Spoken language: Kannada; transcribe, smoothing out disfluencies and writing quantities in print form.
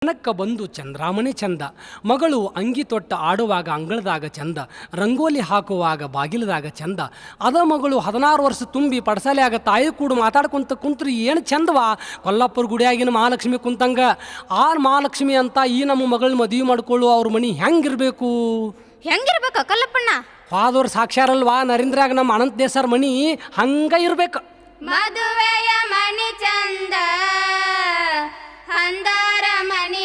ಜನಕ್ಕ ಬಂದು ಚಂದ್ರಾಮಣಿ ಚಂದ, ಮಗಳು ಅಂಗಿ ತೊಟ್ಟ ಆಡುವಾಗ ಅಂಗಳದಾಗ ಚಂದ, ರಂಗೋಲಿ ಹಾಕುವಾಗ ಬಾಗಿಲದಾಗ ಚಂದ. ಅದ ಮಗಳು 16 ವರ್ಷ ತುಂಬಿ ಪಡಸಾಲೆಯಾಗ ತಾಯಿ ಕೂಡ ಮಾತಾಡ್ಕೊಂತ ಕುಂತ್ರಿ ಏನು ಚಂದವಾ. ಕೊಲ್ಲಾಪುರ ಗುಡಿಯಾಗಿನ ಮಹಾಲಕ್ಷ್ಮಿ ಕುಂತಂಗ ಆ ಮಹಾಲಕ್ಷ್ಮಿ ಅಂತ ಈ ನಮ್ಮ ಮಗಳನ್ನ ಮದುವೆ ಮಾಡ್ಕೊಳ್ಳು ಅವ್ರ ಮನೆ ಹೆಂಗಿರ್ಬೇಕು ಕಲ್ಲಪ್ಪಣ್ಣ? ಹೋದವ್ರು ಸಾಕ್ಷಾರಲ್ವಾ ನರೇಂದ್ರಾಗ ನಮ್ಮ ಅನಂತ ದೇಸರ್ ಮನಿ ಹಂಗ ಇರ್ಬೇಕು. ಮದುವೆಯ ಮಣಿ ಚಂದ, ಅಂದಾರ ಮನಿ